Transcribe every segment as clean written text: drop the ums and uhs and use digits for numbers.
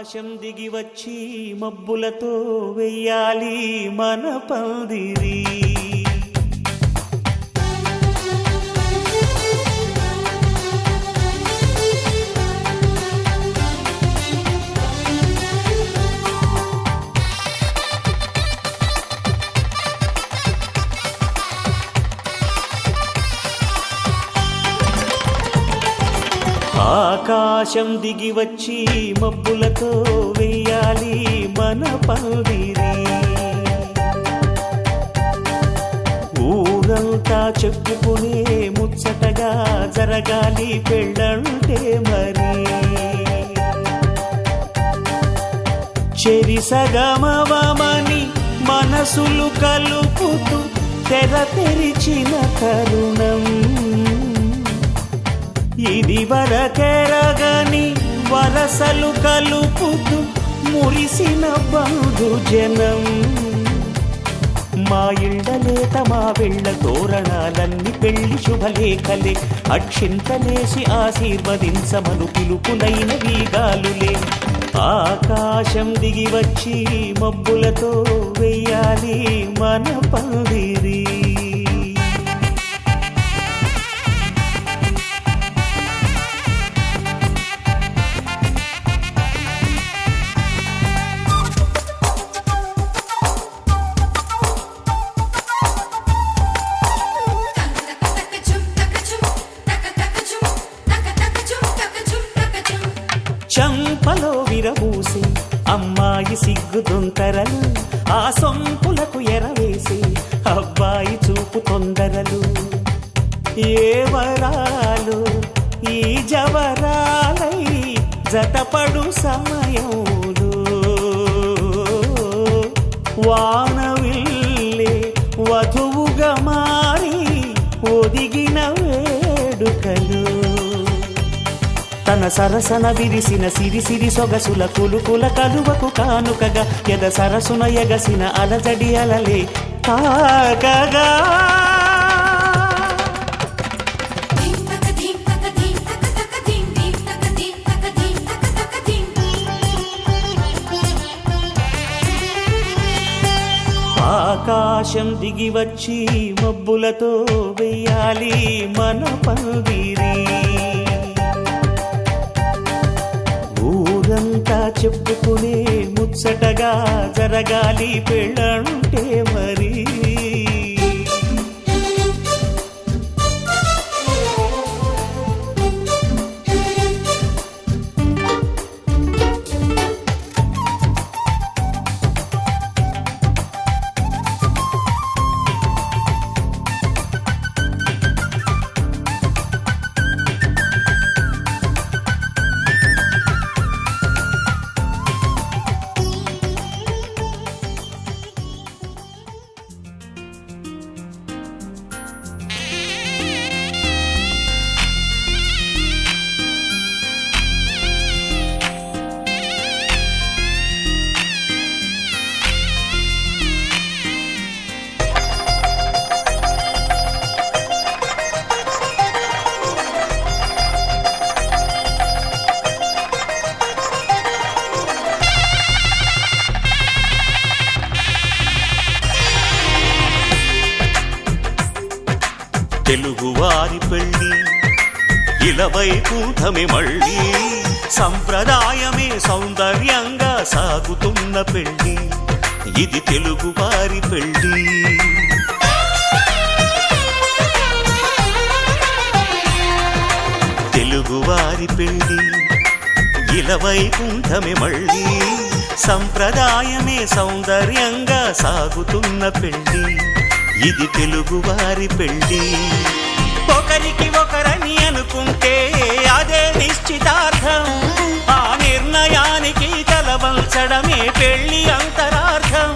ఆకాశం దిగి వచ్చి మబ్బులతో వెయ్యాలి మన పందిరి. ఆకాశం దిగి వచ్చి మబ్బులతో వెయ్యాలి మన పందిరి. ఊరంతా చెప్పుకునే ముచ్చటగా జరగాలి పెళ్ళంటే మరి. చెరిసగమవమని మనసులు కలుపుతూ తెర తెరిచిన తరుణం ఇది వరకెరగని వరసలు కలుపుతూ మురిసిన బంధుజనం. మా ఇళ్ళలేత మా వెళ్ళ తోరణాలన్నీ పెళ్లి శుభలేఖలే. అక్షింతలేసి ఆశీర్వదించమను పిలుపులైన వీగాలులే. ఆకాశం దిగి వచ్చి మబ్బులతో వెయ్యాలి మన పందిరి. చంపలో విరబూసి అమ్మాయి సిగ్గుదొంతరలు, ఆ సొంపులకు ఎరవేసి అబ్బాయి చూపు తొందరలు. ఏ వరాలు ఈ జవరాలై జతపడు సమయంలో వానవిల్లే వధువుగా మారి ఒదిగిన వేడుకలు. తన సరసన విరిసిన సిరిసిరి సొగసుల కులుకుల కలువకు కానుకగా ఎద సరసున ఎగసిన అలజడి అలలే తాకగా. ఆకాశం దిగి వచ్చి మబ్బులతో వెయ్యాలి మన పందిరి. ఊరంతా చెప్పుకునే ముచ్చటగా జరగాలి పెళ్ళంటే మరి. తెలుగువారి పెళ్ళి ఇలవైకుంఠమే మళ్ళీ. సంప్రదాయమే సౌందర్యంగా సాగుతున్న పెళ్ళి ఇది తెలుగువారి పెళ్ళి. తెలుగువారి పెళ్ళి ఇలవైకుంఠమే మళ్ళీ. సంప్రదాయమే సౌందర్యంగా సాగుతున్న పెళ్ళి ఇది తెలుగువారి పెళ్ళి. ఒకరికి ఒకరని అనుకుంటే అదే నిశ్చితార్థం. ఆ నిర్ణయానికి తలవంచడమే పెళ్ళి అంతరార్థం.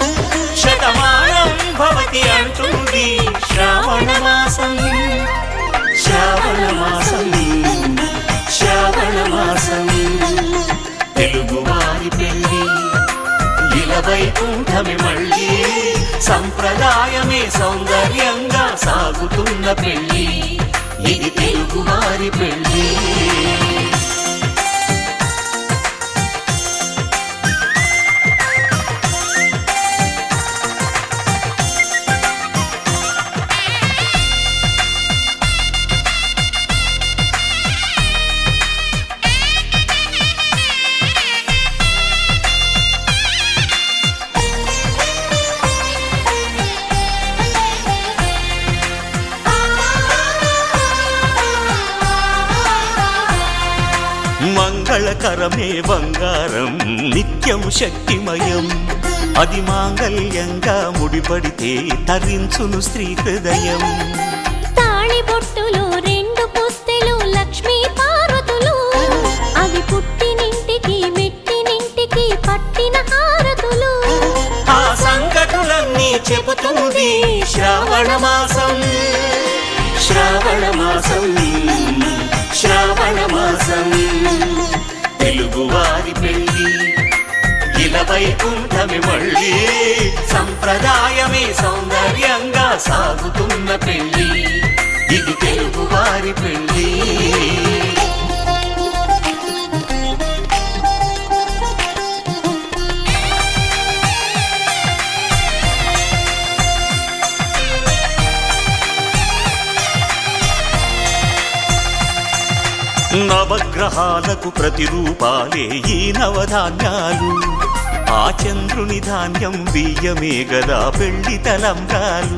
శతమానం భవతి అంటుంది శ్రావణ మాసం. శ్రావణ మాసం శ్రావణ మాసం. తెలుగువారి పెళ్ళి ఇలవైకుంఠమే మళ్ళీ. సంప్రదాయమే సౌందర్యంగా సాగుతున్న పెళ్ళి ఇది తెలుగువారి పెళ్ళి. కళకరమే బంగారం నిత్యం శక్తిమయం అది మాంగళ్యంగా ముడిపడితే తరించును స్త్రీ హృదయం తాళి బొట్టులో రెండు పుస్తెలు లక్ష్మీ పార్వతులు అవి పుట్టినింటికి మెట్టినింటికి పట్టిన హారతులు ఆ సంగతులన్నీ చెబుతుంది శ్రావణ మాసం శ్రావణ మాసం శ్రావణ మాసం తెలుగువారి పెళ్ళి ఇలా వైకుంఠమి మళ్ళీ సంప్రదాయమే సౌందర్యంగా సాగుతున్న పెళ్ళి ఇది తెలుగువారి పెళ్ళి నవగ్రహాలకు ప్రతిరూపాలే ఈ నవధాన్యాలు ఆ చంద్రుని ధాన్యం బియ్యమే గదా పెళ్లి తలంబ్రాలు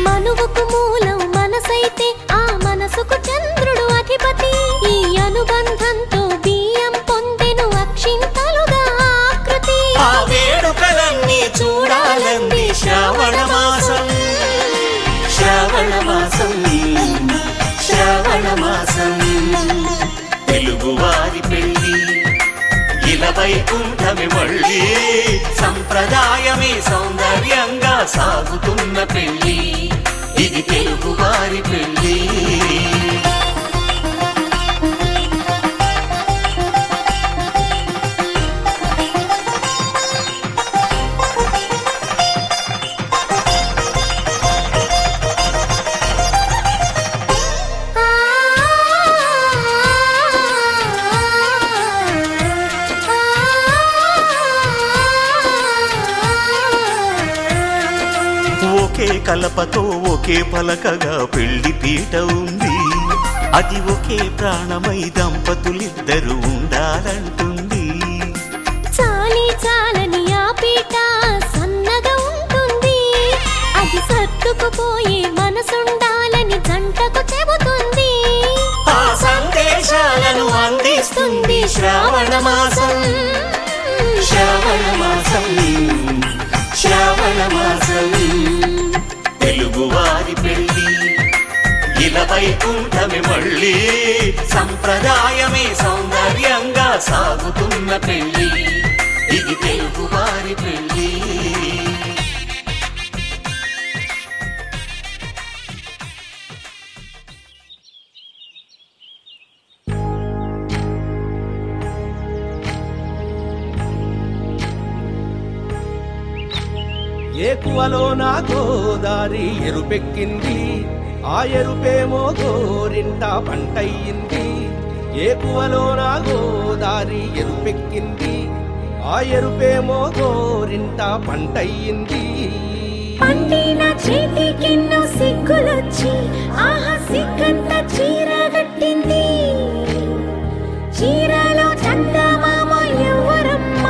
మనువుకు మూలం మనసైతే ఆ మనసుకు చంద్రుడు అధిపతి ఈ అనుబంధంతో బియ్యం పొందెను అక్షింతలుగా ఆకృతి ఆ వేడుకలన్నీ చూడాలంది శ్రావణ మాసం శ్రావణ మాసం శ్రావణ మాసం తెలుగువారి పెళ్ళి ఇలా వైకుంఠమి మళ్ళీ సంప్రదాయమే సౌందర్యంగా సాగుతున్న పెళ్ళి ఇది తెలుగువారి పెళ్ళి ఒకే కలపతో ఒకే పలకగా పెళ్లి పీట ఉంది అది ఒకే ప్రాణమై దంపతులిద్దరూ ఉండాలంటుంది చాలి చాలని ఆ పీట సన్నగా ఉంటుంది అది సర్దుకుపోయే మనసుండాలని జంటకు చెబుతుంది ఆ సందేశాలను అందిస్తుంది శ్రావణ మాసం శ్రావణ మాసం శ్రావణ మాసం తెలుగువారి పెళ్ళి ఇలా వైకుంఠమి మళ్ళీ సంప్రదాయమే సౌందర్యంగా సాగుతున్న పెళ్ళి ఇది తెలుగువారి పెళ్ళి ఏకువలో నా గోదారి ఎరుపెక్కింది ఆ ఎరుపేమో గోరింట పంటయ్యింది ఏకువలో నా గోదారి ఎరుపెక్కింది ఆ ఎరుపేమో గోరింట పంటయ్యింది పండిన చేతికెన్నో సిగ్గులొచ్చి ఆహా సిగ్గంత చీర కట్టింది చీరలో చందమామ ఎవరమ్మ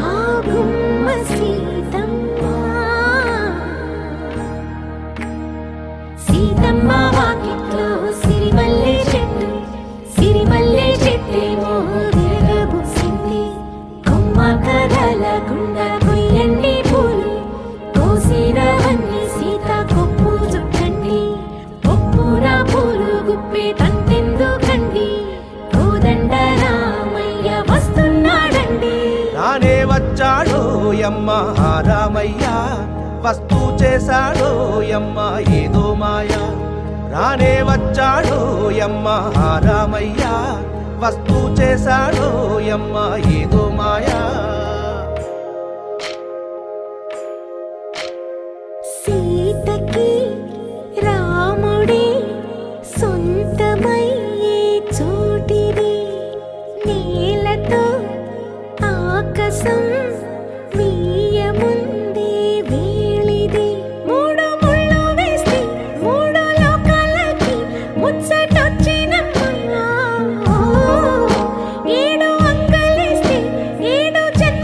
ఆ గుమ్మ సీతమ్మ సీతమ్మ వాకిట్లో సిరిమల్లె చెట్టేమో తిరగబూసింది కొమ్మ కదలకుండా కొయ్యండి పూలు కోసిరవన్నీ సీత కొప్పు చుట్టండి ఒప్పున పూలు గుప్పే తంతెందుకండి కోదండ రామయ్య వస్తున్నాడండి రానే వచ్చాడో యమ్మ ఆ రామయ్య వస్తూ చేశాడో యమ్మ ఏదో మాయ రానే వచ్చాడో యమ్మ ఆ రామయ్య వస్తూ చేశాడో యమ్మ ఏదో మాయా సీతకి రాముడే సొంతమయ్యే చోటిది నేలతో ఆకాశం వీయముందే వేళిది మూడు ముళ్ళు వేస్తే మూడు లోకాలకి ముచ్చటొచ్చినమ్మా ఏడు అంగలేస్తే ఏడు జన్మ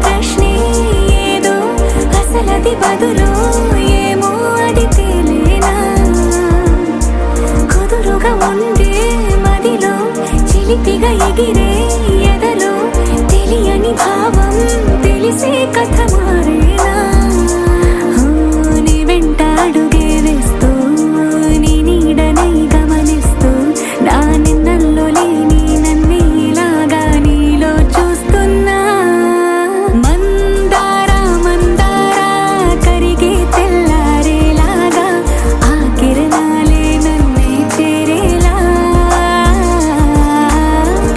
ప్రశ్నే ఏదో అసలది బదులో ఏమో అది తేలేనా కుదురుగా ఉండే మదిలో చిలిపిగా ఎగిరే ఎదలో తెలియని భావం తెలిసే కథ మారేనా నీ వెంట అడుగే వేస్తూ నీ నీడనై గమనిస్తూ నా నిన్నల్లో లేని నన్నే ఇలాగా నీలో చూస్తున్నా మందారా మందారా కరిగే తెల్లారేలాగా ఆ కిరణాలే నన్నే చేరేలా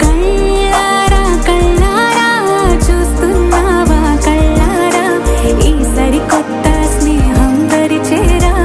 కళ్ళారా కళ్ళారా చూస్తున్నావా కళ్ళారా ఈ సరికొత్త స్నేహం దరిచేరా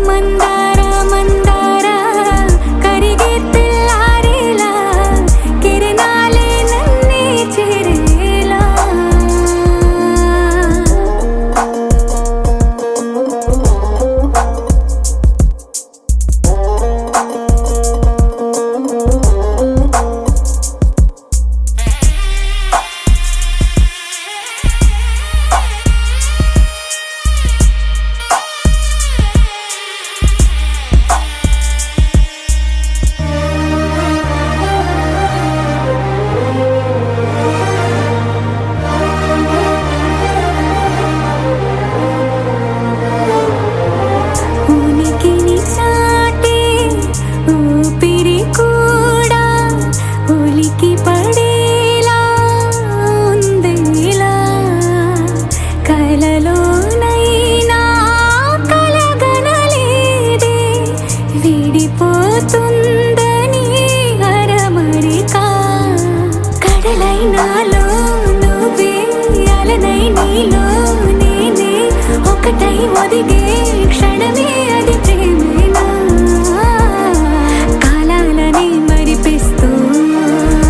మందారా మందారా కరిగే తెల్లారేలా కిరణాలే నన్నే చేరేలా ఉనికిని చాటే ఊపిరి కూడా ఉలికి పడేలా ఉందేలా కలలోనైనా కలగనలేదే విడిపోతుందని అరమరిక కడలైనాలో నువ్వే అలనై నీలో నేనే ఒకటై ఒదిగే క్షణమే అది ప్రేమేనా కాలాలని మరిపిస్తూ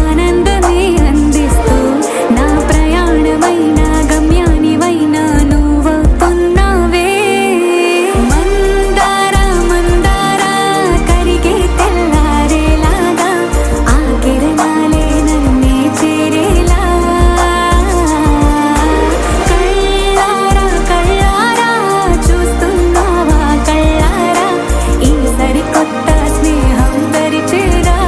ఆనందమే అందిస్తూ నా ప్రయాణమైన గమ్యానివైనా నువ్వవుతున్నావే మందారా మందారా కరిగే తెల్లారేలాగా ఆ కిరణాలే నన్నే చేరేలా కళ్ళారా కళ్ళారా చూస్తున్నావా కళ్ళారా ఈ సరికొత్త స్నేహం దరిచేరా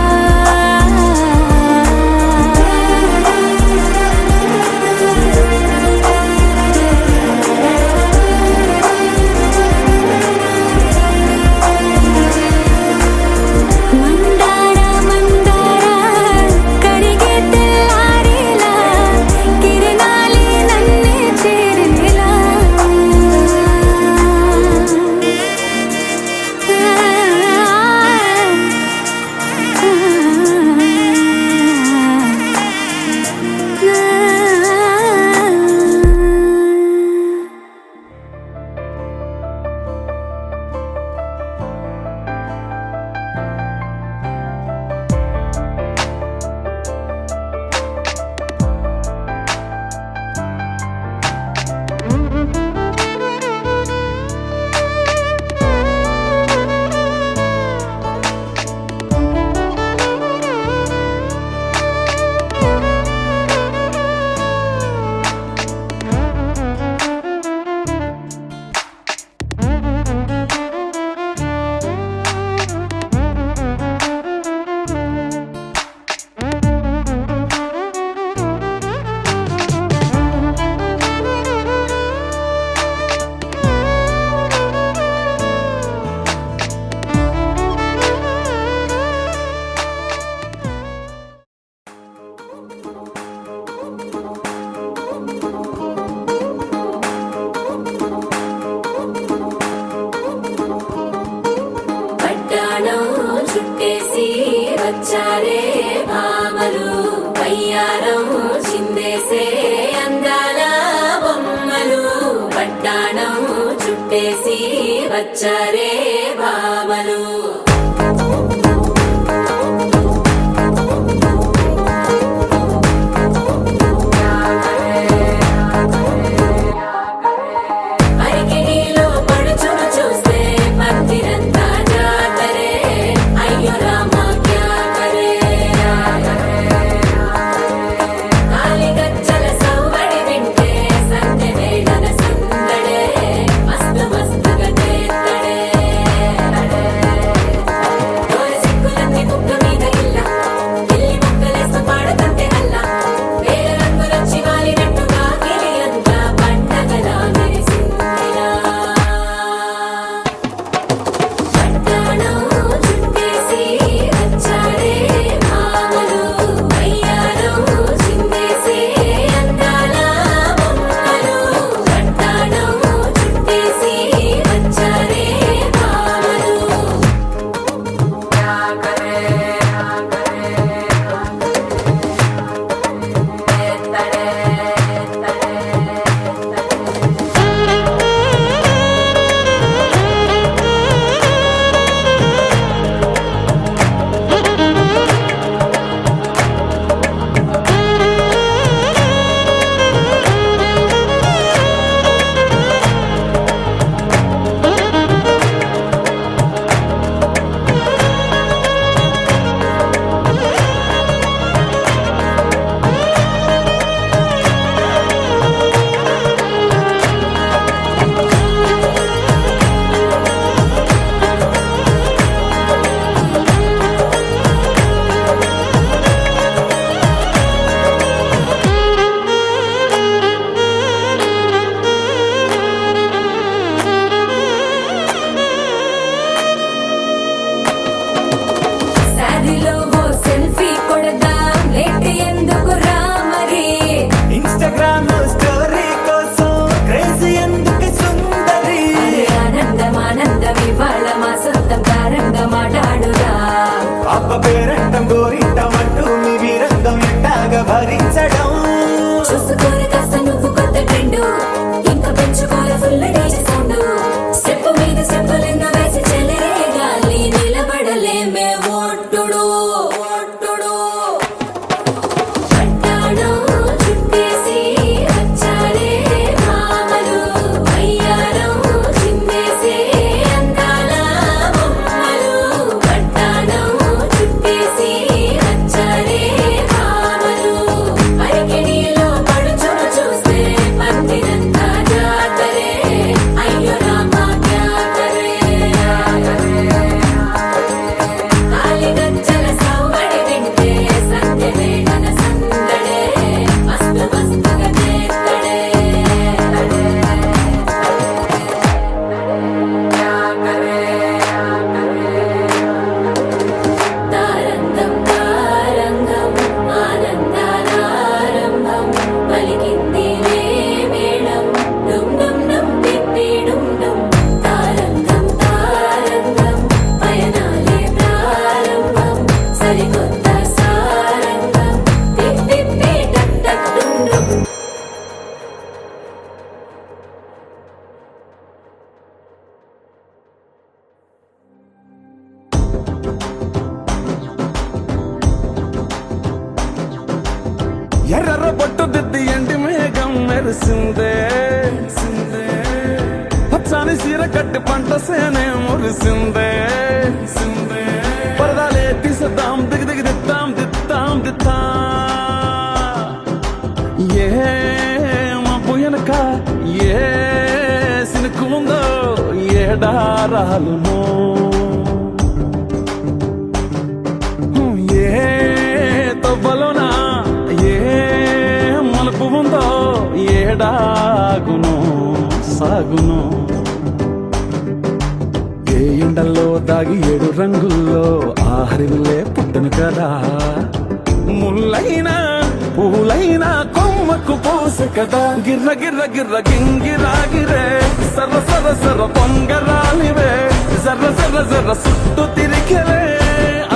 మందారా మందారా కరిగే తెల్లారేలా కిరణాలే నన్నే చేరేలా వచ్చారే భామలు వయ్యారం చిందేసే అందాల బొమ్మలు వడ్డాణం చుట్టేసి వచ్చారే భామలు అరికిడిలో పడుచును చూస్తే భక్తిరంతా జాతరే అయ్యో రామ క్యా కరే కాలిగజ్జల సవ్వడి వింటే సంధ్య వేళల సందడే మస్తు మస్తుగా చేత్తడే డోలు సిక్కులన్నీ కుక్క మీద ఇల్ల పిల్లి ముక్కలేస్త పాడుతుంటే అల్ల వేల రంగులొచ్చి వాలినట్టుగా గిలియంతా పండగలా మెరిసిందిరా పట్టాణం చుట్టేసి వచ్చారే భామలు వయ్యారం చిందేసే అందాల బొమ్మలు పట్టాణం చుట్టేసి వచ్చారే భామలు శారీలో ఓ సెల్ఫీ కొడదాం లేట్ ఎందుకు రామరి ఇన్స్టాగ్రామ్ స్టోరీ కోసం క్రేజీ ఎందుకు సుందరి అరే ఆనందం ఆనందం ఇవాళ మా సొంతం కారంగా మాట్లాడురా అప్ప పేరంటం గోరింటం అంటూ మీ వీరంగం ఎట్టాగా భరించడం చూసుకోరు కాస్త నువ్వు కొత్త ట్రెండ్ ఇంకా పెంచుకోరు ఫుల్ డీజే సౌండ్ స్టెప్ మీద స్టెప్పులెన్నో వేసి చెలే గాలి నిలబడలేమే ఒట్టుడు ఒట్టుడు పట్టాణం చుట్టేసి వచ్చారే భామలు వయ్యారం చిందేసే అందాల బొమ్మలు పట్టాణం చుట్టేసి వచ్చారే భామలు అరికిడిలో పడుచును చూస్తే భక్తిరంతా జాతరే అయ్యో రామ క్యా కరే కాలిగజ్జల సవ్వడి వింటే సంధ్య వేళల సందడే మస్తు మస్తుగా చేత్తడే తారంగం తారంగం ఆనందానారంభం పలికింది మేళం డుమ్ డుమ్ డుమ్ తిప్పి డుమ్ డుమ్ తారంగం తారంగం పయనాలే ప్రారంభం సరికొత్త సారంగం తిప్పి టక్ టక్ డుమ్ డుమ్ ఎర్ర బొట్టు దిద్ది ఎండి మేఘం మెరిసిందే పచ్చని సీర కట్టి పంట సేనే మురిసిందే పరదాలే తీసేద్దాం దిగి దిగి దిద్దాం దిద్దాం దిద్దా ఏ మబ్బు వెనక ఏ సినుకు ఉందో ఏడారాలునో ఏ తవ్వలోనా ఏ మలుపు ఉందో ఏడాగును సాగును ఏ ఎండల్లో దాగి 7 రంగుల్లో ఆహరివులే పుట్టను కదా ముల్లైనా పూలైనా కొమ్మకు పోసె కదా గిర్ర గిర్ర గిర్ర గింగిరాగిరే సర్ర సర్ర సర్ర పొంగరాలివే జర్ర జర్ర జర్ర సుట్టు తిరిగెలే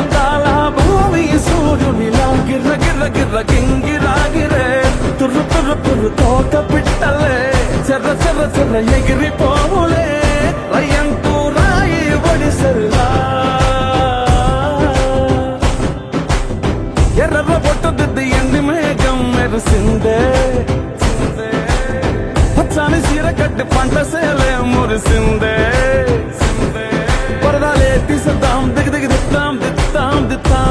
అందాల భూమి సూర్యునిలా గిర్ర గిర్ర గిర్ర గింగిరాగిరే తుర్రు తుర్రు తుర్రు తోక పిట్టలే చెర్ర చెర్ర చర్ర ఎగిరిపోవులే రయ్యంటూ రాయి ఒడిసెల్లా ఎర్ర బొట్టు దిద్ది ఎండి మేఘం మెరిసిందే పచ్చని చీర కట్టి పంట సేలే మురిసిందే పరదాలే తీసేద్దాం దిగి దిగి దిద్దాం దిద్దాం దిద్దాం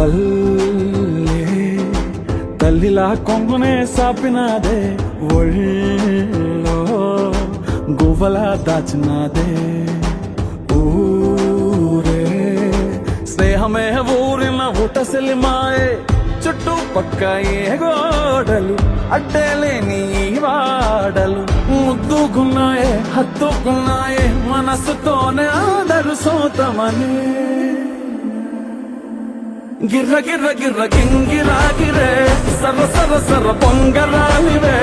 వల్లే తల్లిలా కొంగునే సాపినాదే ఒళ్ళో గువ్వలా దాచినాదే ఊరే స్నేహమే ఊరిన ఊటసెలి మాయే చుట్టుపక్క ఏ గోడలు అడ్డేలేని ఈ వాడలు ముద్దుకున్నాయే హత్తుకున్నాయే మనసుతోనే ఆదరు సోతమని గిర్ర గిర్ర గిర్ర గింగిరాగిరే సర్ర సర్ర సర్ర పొంగరాలివే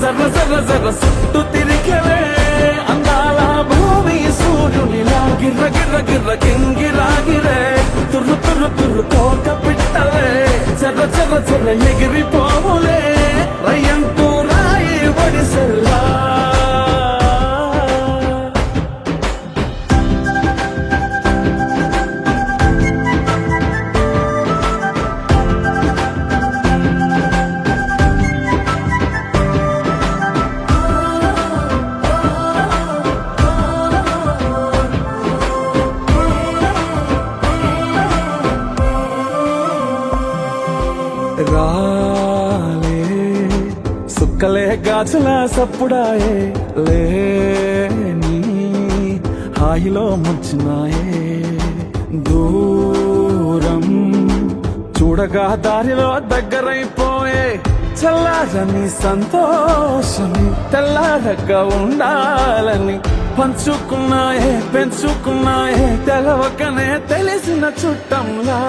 జర్ర జర్ర జర్ర సుట్టు తిరిగవే అందాల భూమి సూర్యునిలా గిర్ర గిర్ర గిర్ర గింగిరాగిరే తుర్రు తుర్రు తుర్రు తోక పిట్టలే జర్ర జర్ర జర్ర ఎగిరిపోవులే రయ్యంటూ రాయి ఒడిసెల్లా రాలే సుక్కలే గాచుల సప్పుడాయే లేని హాయిలో ముచ్చినాయే దూరం చూడగా దారిలో దగ్గరైపోయే చల్లారని సంతోషమి తెల్లారక ఉండాలని పంచుకున్నాయే పెంచుకున్నాయే తెలవకనే తెలిసిన చుట్టంలా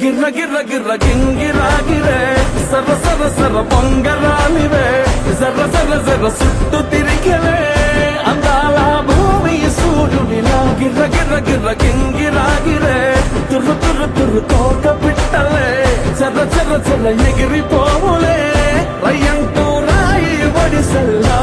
గిర్ర గిర్ర గిర్ర గింగిరాగిరే సర్ర సర్ర సర్ర పొంగరాలివే జర్ర జర్ర జర్ర సుట్టు తిరిగవే అందాల భూమి సూర్యునిలా గిర్ర గిర్ర గిర్ర గింగిరాగిరే తుర్రు తుర్రు తుర్రు తోక పిట్టలే జర్ర జర్ర జర్ర ఎగిరిపోవులే రయ్యంటూ రాయి ఒడిసెల్లా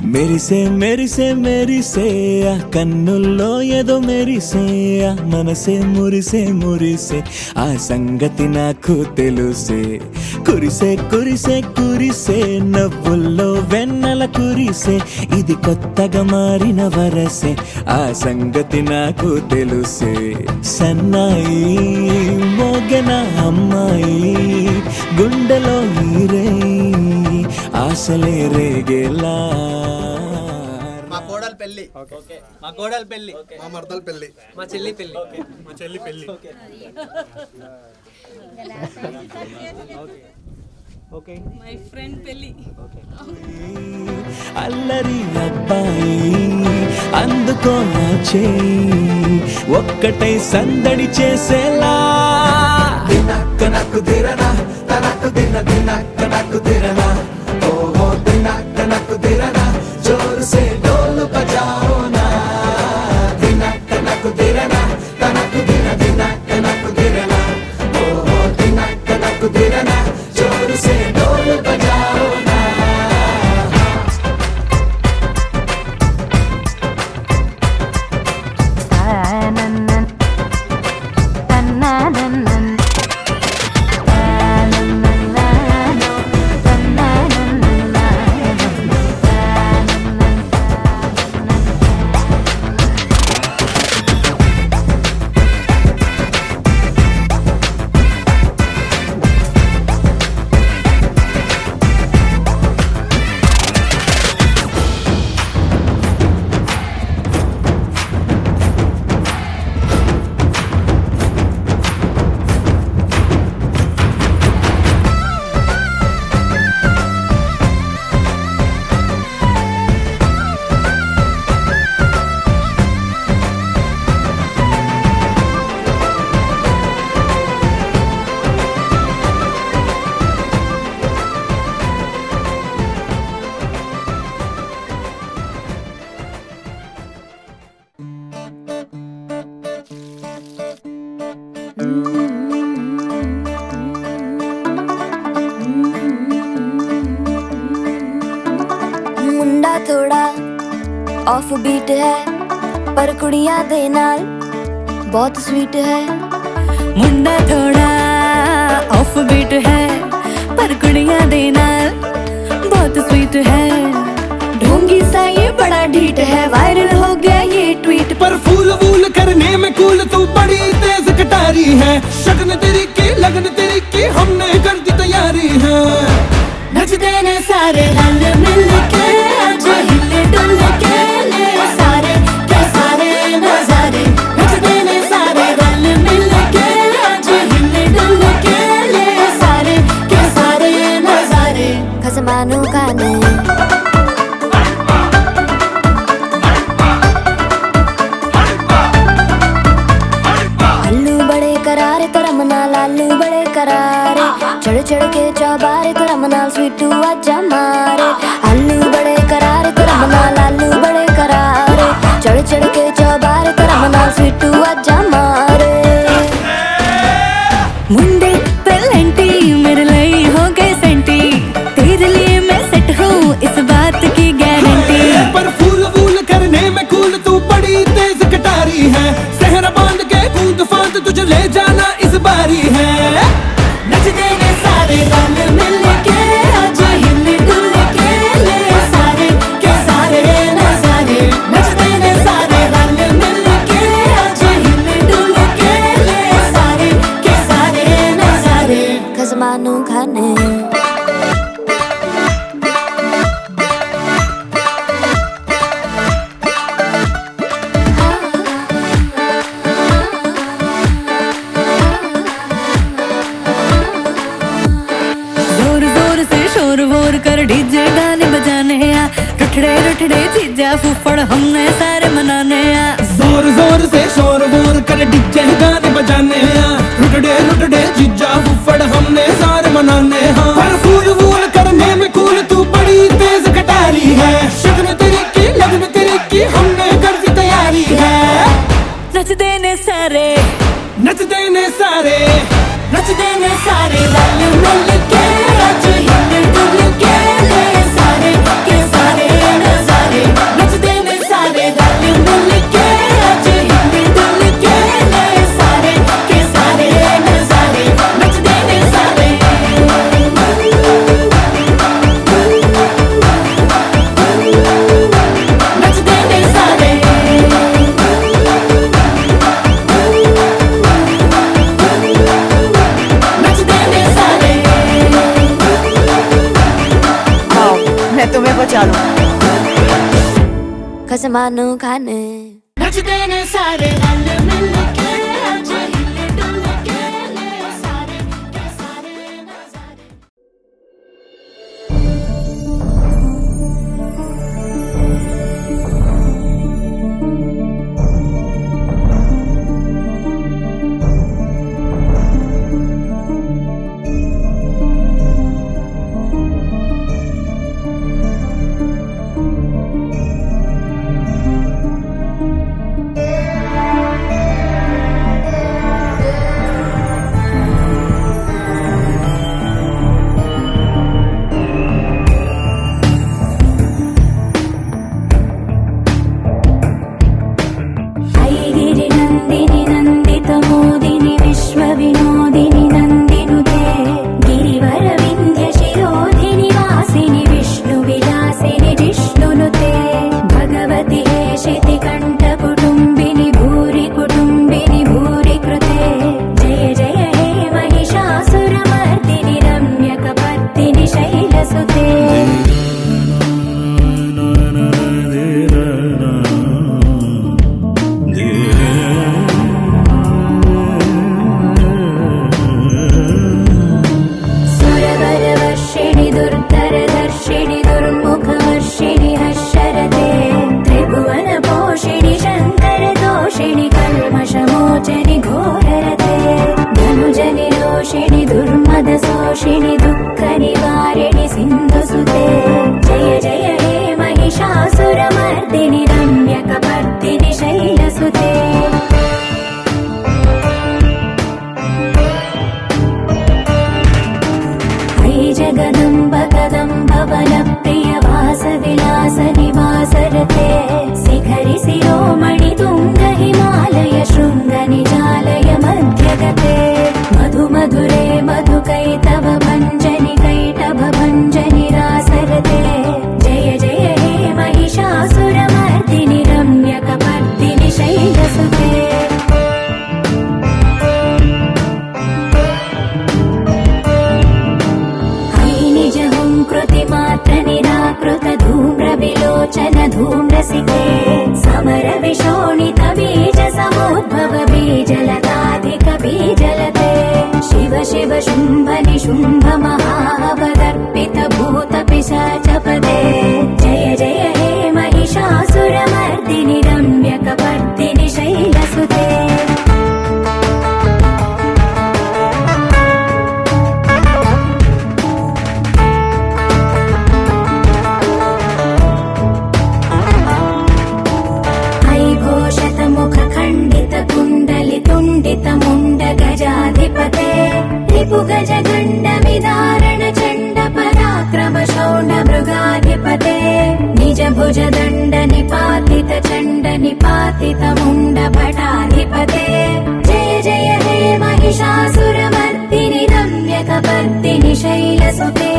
मेरी మెరిసే మెరిసే మెరిసే ఆ కన్నుల్లో ఏదో మెరిసే ఆ మనసే మురిసే మురిసే ఆ సంగతి నాకు తెలుసే కురిసే కురిసే కురిసే నవ్వుల్లో వెన్నెల కురిసే ఇది కొత్తగా మారిన వరసే ఆ సంగతి నాకు తెలుసే సన్నాయి మోగన అమ్మాయి గుండెలో ఈరే ఆశలే రేగేలా మా కోడలు పెళ్లి మా కోడలు పెళ్లి మా మరదల పెళ్లి మా చెల్లి పెళ్లి మా చెల్లి పెళ్లి మై ఫ్రెండ్ పెళ్లి అల్లరి అబ్బాయి అందుకో నా చేయి ఒక్కటై సందడి చేసేలా దినక్క నాకు దిరనా తనకు దిన దినక్క నాకు దిరనా ఓహో దినక్క నాకు దిరనా జోరు సే డోలు బజాओ నా దినక్క నాకు దిరనా తనకు దిన దినక్క నాకు దిరనా ఓహో దినక్క నాకు దిరనా జోరు సే డోలు బజాओ నా मुंडा थोड़ा ऑफ बीट है पर कुड़ियां दे नाल बहुत स्वीट है। मुंडा थोड़ा ऑफ बीट है पर कुड़ियां दे नाल बहुत स्वीट है। ढोंगी सा ये बड़ा ढीठ है वायरल हो गया ये ट्वीट पर फूल वूल करने में कूल तू बड़ी तेज कटारी है शगन तेरी की लगन तेरी की हमने कर दी तैयारी है नचते ने सारे रंग मिल के आज हिले डुल के ले सारे के सारे नजारे। नचते ने सारे रंग मिल के आज हिले डुल के ले सारे के सारे नजारे। खसमानू खाने आलू बड़े करारे तो रमना लालू बड़े करारे चढ़ चढ़ के चौबारे तो रमना स्वीटू आजा मारे। आलू बड़े करारे तो रमना लालू बड़े करारे चढ़ चढ़ के चौबारे तो रमना स्वीटू आजा मारे। मुंडे पेलेंटी मेरे लिए हो गए सेंटी तेरे लिए मैं सेट हूँ इस बात की गारंटी। पर फूल वूल करने में कूल तू बड़ी तेज कटारी है सहरा बांध के कूद फांद तुझे ले जाना इस बारी है। नचते ने सारे रंग मिल के आज हिल डुल के ले सारे के सारे नजारे। नचते ने सारे रंग मिल के आज हिल डुल के ले सारे के सारे नजारे। खसमानू खाने शोर वोर कर डीजे गाने बजाने आ रुठड़े रुठड़े चीजा फूफड़ हमने सारे मनाने आ। जोर जोर से शोर वोर कर डीजे गाने बजाने हैं रुटड़े रुटड़े जीजा फुफड़ हमने सारे मनाने हैं। पर फूल वूल करने में कूल तू बड़ी तेज कटारी है शगन तेरी की लगन तेरी की हमने कर दी तैयारी है। नचते ने सारे नचते ने सारे नचते ने सारे रल मिल के आज हिल डुल के ले सारे के सारे नजारे। मानो खाने नचते सारे रल मिल के हिले डुल के ले सारे के सारे नजारे। दुर्मदशोषिणि दुःखनिवारिणि सिन्धुसुते जय जय हे महिषासुरमर्दिनि रम्यकपर्दिनि शैलसुते हे जगदम्ब कदम्ब वनप्रिय वासविलास निवासरते शिखरि शिरोमणि तुङ्ग हिमालय शृङ्ग निजालय मध्यगते मधु मधुरे मधुकैतव भञ्जनि कैटभ भञ्जनि रासरते जय जय हे महिषासुरमर्दिनि रम्यकपर्दिनि शैलसुते कृतिमात्र निराकृत धूम्र विलोचन धूम्रसिके समर विशोणित बीज समुद्भव बीजलताधिक बीजलते शिव शिव शुम्भ निशुम्भ महावदर्पित भूत पिशाचपदे जय जय हे महिषासुरमर्दिनि रम्यकपर्दिनि शैलसुते मुण्ड गजाधिपते रिपु गज गण्ड विदारण चण्ड पराक्रम शौण्ड मृगाधिपते निज भुज दण्ड निपातित चण्ड निपातित मुण्ड भटाधिपते जय जय हे महिषासुरमर्दिनि रम्यकपर्दिनि शैलसुते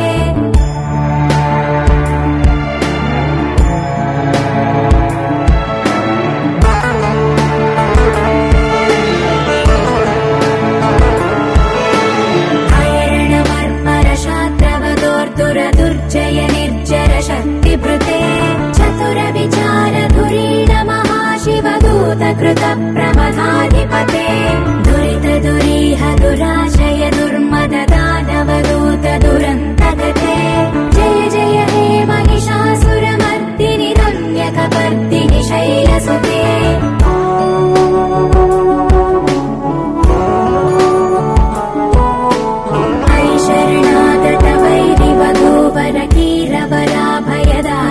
दुर्जय निर्जर शक्तिभृते चतुर विचार धुरीण महाशिव दूत कृत प्रमथाधिपते दुरित दुरीह दुराशय दुर्मद दानव दूत दुरन्तगते जय जय हे महिषासुरमर्दिनि रम्यकपर्दिनि शैलसुते कीरवराभयदायकरे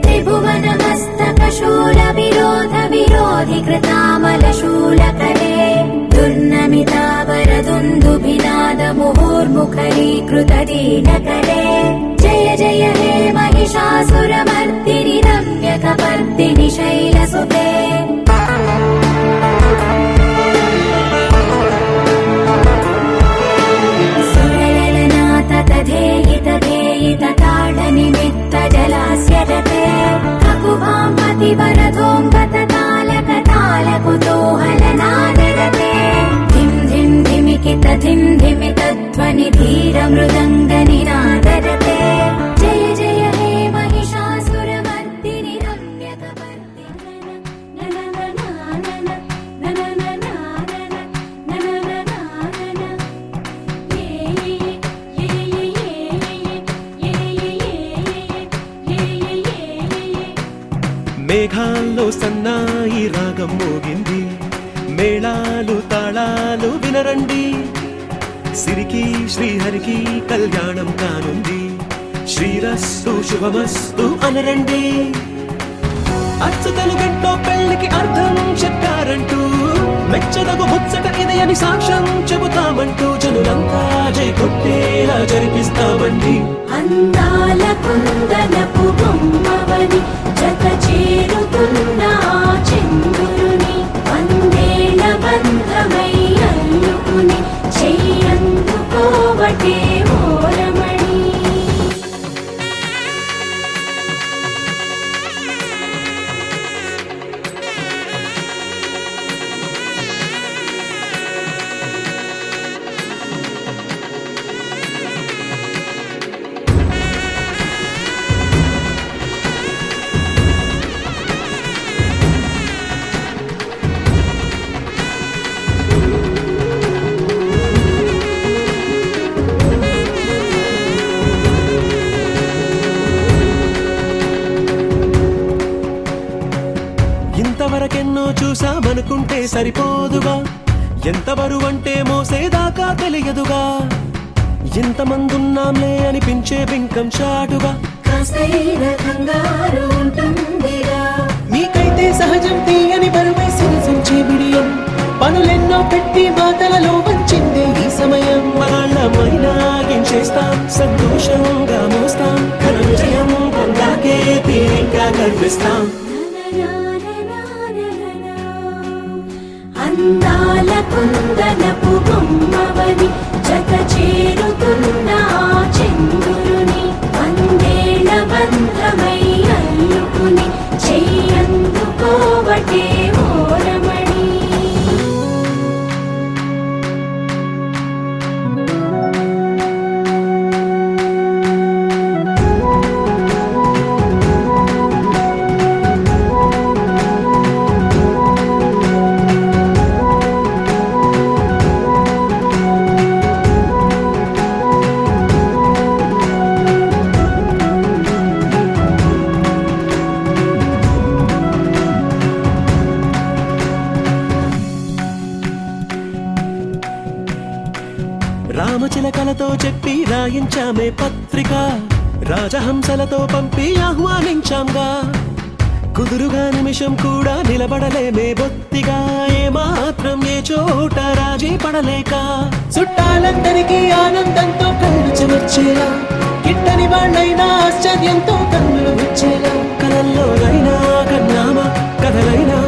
त्रिभुवनमस्तकशूल विरोध विरोधि कृतामलशूलकरे दुर्नमितावर दुन्दुभिनाद मुहुर्मुखरीकृत दीनकरे जय जय हे महिषासुरमर्दिनि रम्यकपर्दिनि शैलसुते धेयित धेयित ताडनिमित्त जलास्य रते ककुभां पतिवरदोऽङ्गत तालक तालकुतूहलनादरते धिं धिं धिमिकित धिं धिमित ध्वनि धीर मृदङ्ग निनादरते जय जय हे महिषासुरमर्दिनि रम्यकपर्दिनि మేఘాల్లో సన్నాయి రాగం మోగింది మేళాలు తాళాలు వినరండి సిరికి శ్రీహరికి కళ్యాణం కానుంది శ్రీరస్తు శుభమస్తు అనరండి అచ్చు తెలుగంటో పెళ్లికి అర్థం చెప్పారంటూ మెచ్చదగు ముచ్చట ఇది అని సాక్ష్యం చెబుతామంటూ జనులంతా జై కొట్టేలా జరిపిస్తామండి అందాల కుందనపు బొమ్మవని జత చేరుతున్న ఆ చంద్రుని వందేళ్ల బంధమై అల్లుకుని చెయ్యందుకోవటే ఓరమణి ఇంతవరకెన్నో చూసామనుకుంటే సరిపోదుగా ఎంత బరువంటే మోసేదాకా తెలియదుగా ఇంతమందున్నాంలే అనిపించే బింకం చాటుగా కాస్తైన కంగారు ఉంటుందిరా మీకైతే సహజం తీయని బరువై సిరిసంచే బిడియం పనులెన్నో పెట్టి మాటలలో వంచిందే ఈ సమయం వాళ్ళమైనా ఏం చేస్తాం సంతోషంగా మోస్తాం ఘన విజయం పొందాకే తీరిగ్గా కనిపిస్తాం అందాల కుందనపు బొమ్మవని జత చేరుతున్న ఆ చంద్రుని వందేళ్ల బంధమై అల్లుకుని చెయ్యందుకోవటే ఓరమణి రామచిలకలతో చెప్పి రాయించామే పత్రిక రాజహంసలతో పంపి ఆహ్వానించాంగా కుదురుగా నిమిషం కూడా నిలబడలేమే బొత్తిగా ఏమాత్రం ఏ చోట రాజీ పడలేక చుట్టాలందరికీ ఆనందంతో కళ్ళు చెమర్చేలా గిట్టని వాళ్ళైనా ఆశ్చర్యంతో కన్నులు వచ్చేలా కలల్లోనైనా కన్నామా కథలైనా